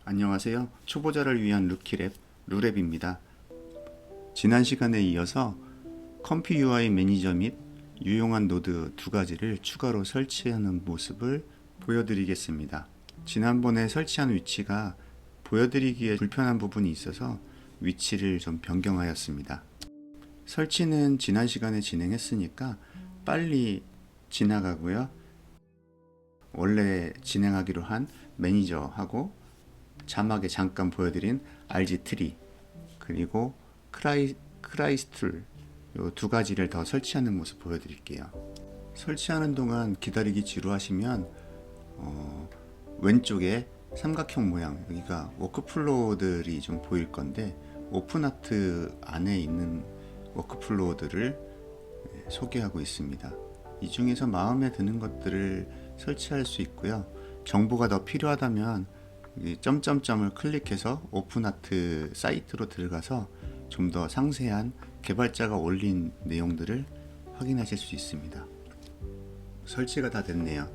안녕하세요. 초보자를 위한 루키랩, 루랩입니다. 지난 시간에 이어서 컴피 UI 매니저 및 유용한 노드 두 가지를 추가로 설치하는 모습을 보여드리겠습니다. 지난번에 설치한 위치가 보여드리기에 불편한 부분이 있어서 위치를 좀 변경하였습니다. 설치는 지난 시간에 진행했으니까 빨리 지나가고요. 원래 진행하기로 한 매니저하고 자막에 잠깐 보여드린 RG 트리 그리고 크라이스툴 요 두 가지를 더 설치하는 모습 보여드릴게요. 설치하는 동안 기다리기 지루하시면 왼쪽에 삼각형 모양 여기가 워크플로우들이 좀 보일 건데 오픈아트 안에 있는 워크플로우들을 소개하고 있습니다. 이 중에서 마음에 드는 것들을 설치할 수 있고요. 정보가 더 필요하다면 점점점을 클릭해서 오픈아트 사이트로 들어가서 좀 더 상세한 개발자가 올린 내용들을 확인하실 수 있습니다. 설치가 다 됐네요.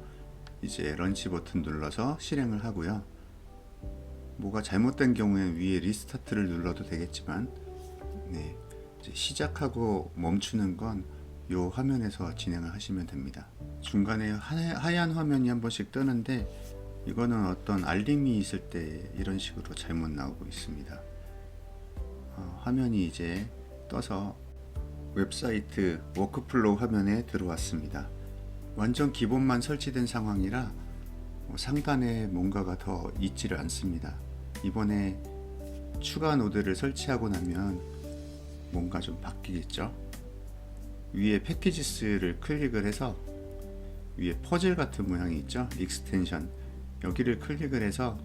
이제 런치 버튼 눌러서 실행을 하고요. 뭐가 잘못된 경우엔 위에 리스타트를 눌러도 되겠지만 이제 시작하고 멈추는 건 이 화면에서 진행을 하시면 됩니다. 중간에 하얀 화면이 한 번씩 뜨는데 이거는 어떤 알림이 있을 때 이런 식으로 잘못 나오고 있습니다. 화면이 이제 떠서 웹사이트 워크플로우 화면에 들어왔습니다. 완전 기본만 설치된 상황이라 상단에 뭔가가 더 있지를 않습니다. 이번에 추가 노드를 설치하고 나면 뭔가 좀 바뀌겠죠? 위에 패키지스를 클릭을 해서 위에 퍼즐 같은 모양이 있죠? 익스텐션 여기를 클릭을 해서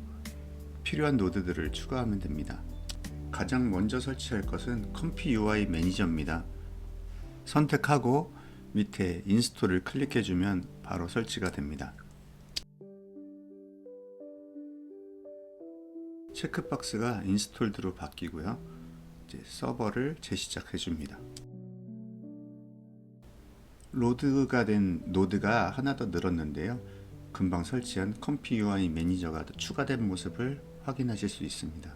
필요한 노드들을 추가하면 됩니다. 가장 먼저 설치할 것은 컴피 UI 매니저입니다. 선택하고 밑에 인스톨을 클릭해주면 바로 설치가 됩니다. 체크박스가 인스톨드로 바뀌고요. 이제 서버를 재시작해줍니다. 로드가 된 노드가 하나 더 늘었는데요. 금방 설치한 컴피 UI 매니저가 추가된 모습을 확인하실 수 있습니다.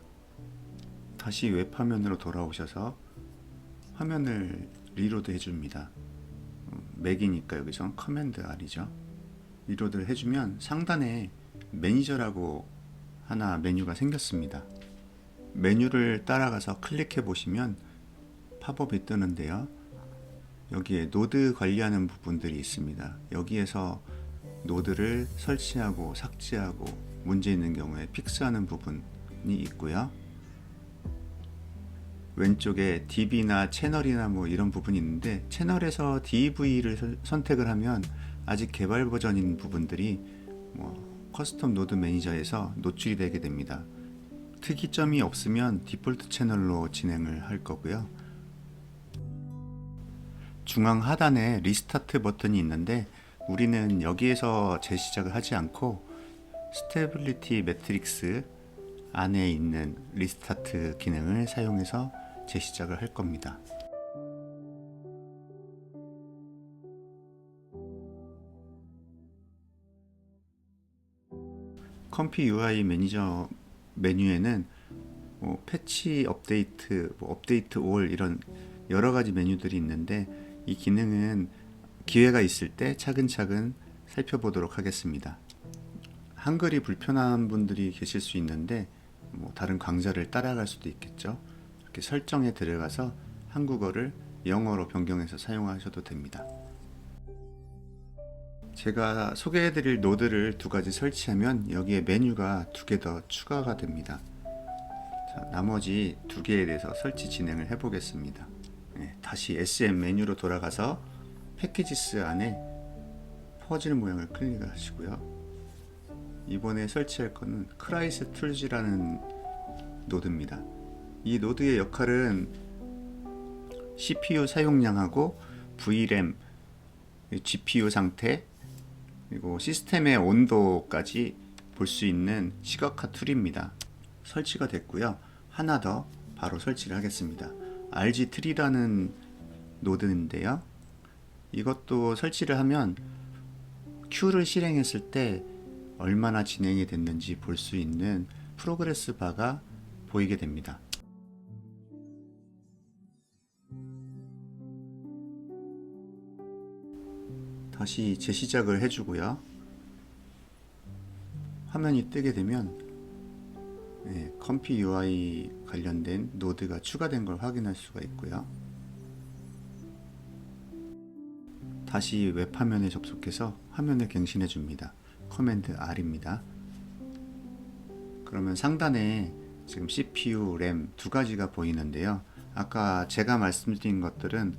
다시 웹화면으로 돌아오셔서 화면을 리로드 해줍니다. 맥이니까 여기서 커맨드 R이죠. 리로드를 해주면 상단에 매니저라고 하나 메뉴가 생겼습니다. 메뉴를 따라가서 클릭해 보시면 팝업이 뜨는데요. 여기에 노드 관리하는 부분들이 있습니다. 여기에서 노드를 설치하고 삭제하고 문제 있는 경우에 픽스하는 부분이 있고요. 왼쪽에 DB나 채널이나 뭐 이런 부분이 있는데 채널에서 DV를 선택을 하면 아직 개발 버전인 부분들이 커스텀 노드 매니저에서 노출이 되게 됩니다. 특이점이 없으면 디폴트 채널로 진행을 할 거고요. 중앙 하단에 리스타트 버튼이 있는데 우리는 여기에서 재시작을 하지 않고 스테빌리티 매트릭스 안에 있는 리스타트 기능을 사용해서 재시작을 할 겁니다. 컴피 UI 매니저 메뉴에는 패치 업데이트, 업데이트 올 이런 여러 가지 메뉴들이 있는데 이 기능은 기회가 있을 때 차근차근 살펴보도록 하겠습니다. 한글이 불편한 분들이 계실 수 있는데 다른 강좌를 따라갈 수도 있겠죠. 이렇게 설정에 들어가서 한국어를 영어로 변경해서 사용하셔도 됩니다. 제가 소개해드릴 노드를 두 가지 설치하면 여기에 메뉴가 두 개 더 추가가 됩니다. 자, 나머지 두 개에 대해서 설치 진행을 해보겠습니다. 다시 SM 메뉴로 돌아가서 패키지스 안에 퍼즐 모양을 클릭하시고요. 이번에 설치할 거는 크라이스툴즈라는 노드입니다. 이 노드의 역할은 CPU 사용량하고 VRAM, GPU 상태, 그리고 시스템의 온도까지 볼 수 있는 시각화 툴입니다. 설치가 됐고요. 하나 더 바로 설치를 하겠습니다. RG 트리라는 노드인데요. 이것도 설치를 하면 큐를 실행했을 때 얼마나 진행이 됐는지 볼 수 있는 프로그레스 바가 보이게 됩니다. 다시 재시작을 해주고요. 화면이 뜨게 되면 컴피 UI 관련된 노드가 추가된 걸 확인할 수가 있고요. 다시 웹화면에 접속해서 화면을 갱신해 줍니다. 커맨드 R입니다. 그러면 상단에 지금 CPU, 램 두 가지가 보이는데요. 아까 제가 말씀드린 것들은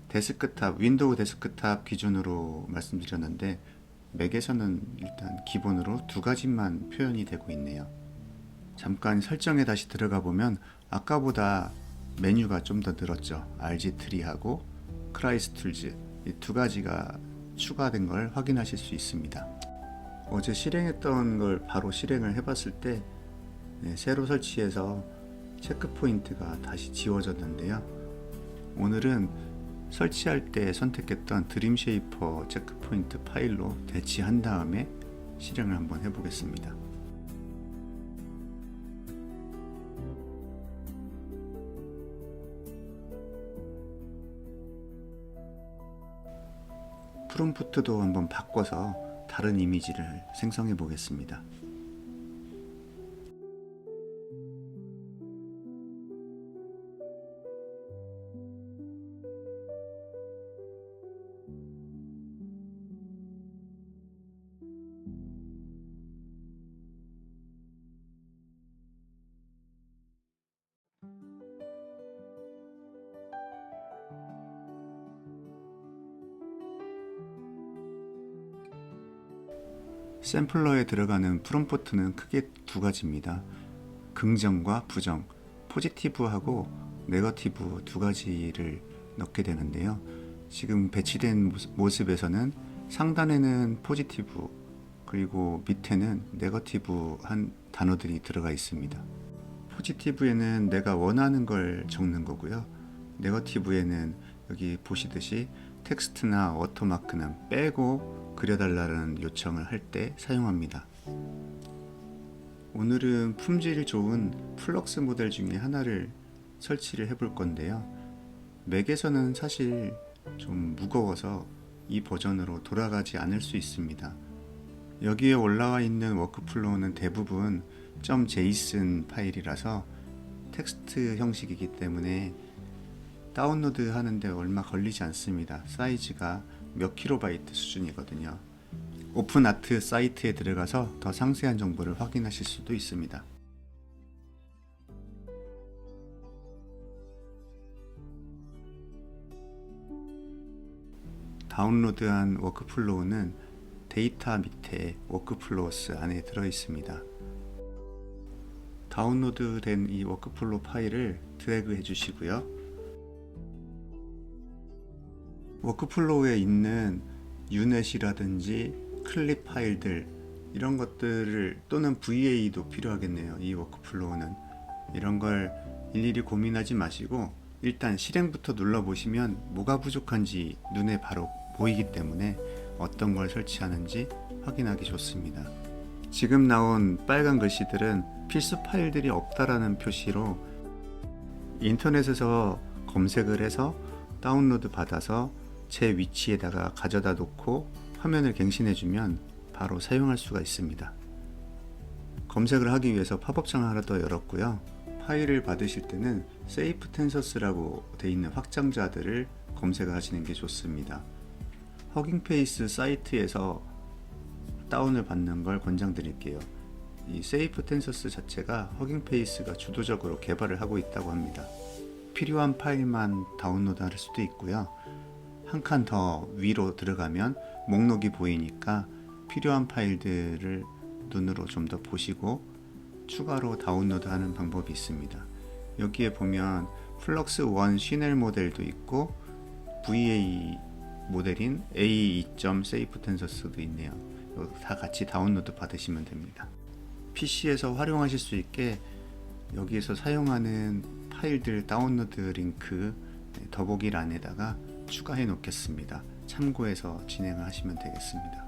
데스크탑, 윈도우 데스크탑 기준으로 말씀드렸는데 맥에서는 일단 기본으로 두 가지만 표현이 되고 있네요. 잠깐 설정에 다시 들어가 보면 아까보다 메뉴가 좀 더 늘었죠. RG3하고 크라이스툴즈 이 두 가지가 추가된 걸 확인하실 수 있습니다. 어제 실행했던 걸 바로 실행을 해봤을 때 새로 설치해서 체크 포인트가 다시 지워졌는데요. 오늘은 설치할 때 선택했던 드림 쉐이퍼 체크 포인트 파일로 대치한 다음에 실행을 한번 해보겠습니다. 프롬프트도 한번 바꿔서 다른 이미지를 생성해 보겠습니다. 샘플러에 들어가는 프롬프트는 크게 두 가지입니다. 긍정과 부정, 포지티브하고 네거티브 두 가지를 넣게 되는데요. 지금 배치된 모습에서는 상단에는 포지티브 그리고 밑에는 네거티브한 단어들이 들어가 있습니다. 포지티브에는 내가 원하는 걸 적는 거고요. 네거티브에는 여기 보시듯이 텍스트나 워터마크는 빼고 그려달라는 요청을 할 때 사용합니다. 오늘은 품질 좋은 플럭스 모델 중에 하나를 설치를 해볼 건데요. 맥에서는 사실 좀 무거워서 이 버전으로 돌아가지 않을 수 있습니다. 여기에 올라와 있는 워크플로우는 대부분 .json 파일이라서 텍스트 형식이기 때문에 다운로드 하는데 얼마 걸리지 않습니다. 사이즈가 몇 킬로바이트 수준이거든요. 오픈아트 사이트에 들어가서 더 상세한 정보를 확인하실 수도 있습니다. 다운로드한 워크플로우는 데이터 밑에 워크플로우스 안에 들어 있습니다. 다운로드된 이 워크플로우 파일을 드래그 해 주시고요. 워크플로우에 있는 유넷이라든지 클립 파일들 이런 것들을 또는 VA도 필요하겠네요. 이 워크플로우는 이런 걸 일일이 고민하지 마시고 일단 실행부터 눌러보시면 뭐가 부족한지 눈에 바로 보이기 때문에 어떤 걸 설치하는지 확인하기 좋습니다. 지금 나온 빨간 글씨들은 필수 파일들이 없다라는 표시로 인터넷에서 검색을 해서 다운로드 받아서 제 위치에다가 가져다 놓고 화면을 갱신해주면 바로 사용할 수가 있습니다. 검색을 하기 위해서 팝업창을 하나 더 열었고요. 파일을 받으실 때는 세이프 텐서스라고 되어 있는 확장자들을 검색을 하시는 게 좋습니다. 허깅페이스 사이트에서 다운을 받는 걸 권장드릴게요. 이 세이프 텐서스 자체가 허깅페이스가 주도적으로 개발을 하고 있다고 합니다. 필요한 파일만 다운로드 할 수도 있고요. 한 칸 더 위로 들어가면 목록이 보이니까 필요한 파일들을 눈으로 좀 더 보시고 추가로 다운로드 하는 방법이 있습니다. 여기에 보면 플럭스 1 시넬 모델도 있고 VA 모델인 A2.safe tensors도 있네요. 다 같이 다운로드 받으시면 됩니다. PC에서 활용하실 수 있게 여기에서 사용하는 파일들 다운로드 링크 더보기란에다가 추가해 놓겠습니다. 참고해서 진행을 하시면 되겠습니다.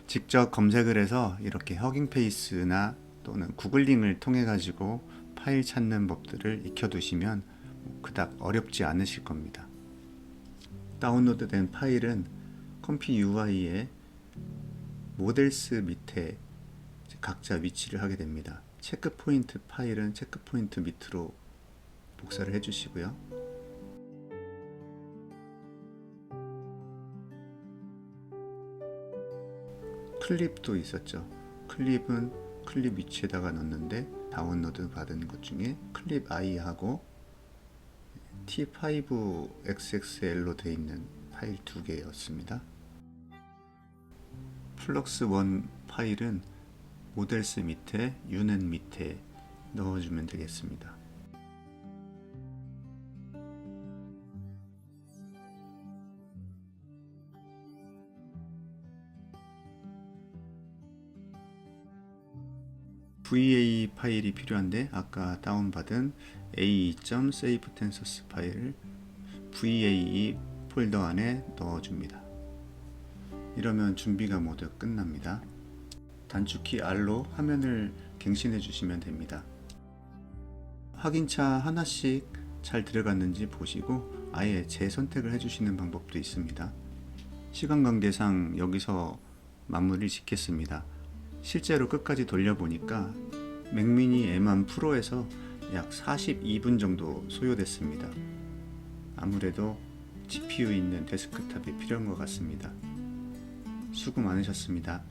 직접 검색을 해서 이렇게 허깅페이스나 또는 구글링을 통해 가지고 파일 찾는 법들을 익혀두시면 그닥 어렵지 않으실 겁니다. 다운로드된 파일은 컴피 UI의 모델스 밑에 각자 위치를 하게 됩니다. 체크포인트 파일은 체크포인트 밑으로 복사를 해주시고요. 클립도 있었죠. 클립은 클립 위치에다가 넣었는데 다운로드 받은 것 중에 클립 I하고 T5XXL로 되어 있는 파일 두 개였습니다. 플럭스 1 파일은 모델스 밑에 유넷 밑에 넣어주면 되겠습니다. VA 파일이 필요한데 아까 다운받은 a.savetensos 파일을 VAE 폴더 안에 넣어줍니다. 이러면 준비가 모두 끝납니다. 단축키 R로 화면을 갱신해 주시면 됩니다. 확인차 하나씩 잘 들어갔는지 보시고 아예 재선택을 해주시는 방법도 있습니다. 시간 관계상 여기서 마무리 짓겠습니다. 실제로 끝까지 돌려보니까 맥미니 M1 프로에서 약 42분 정도 소요됐습니다. 아무래도 GPU 있는 데스크탑이 필요한 것 같습니다. 수고 많으셨습니다.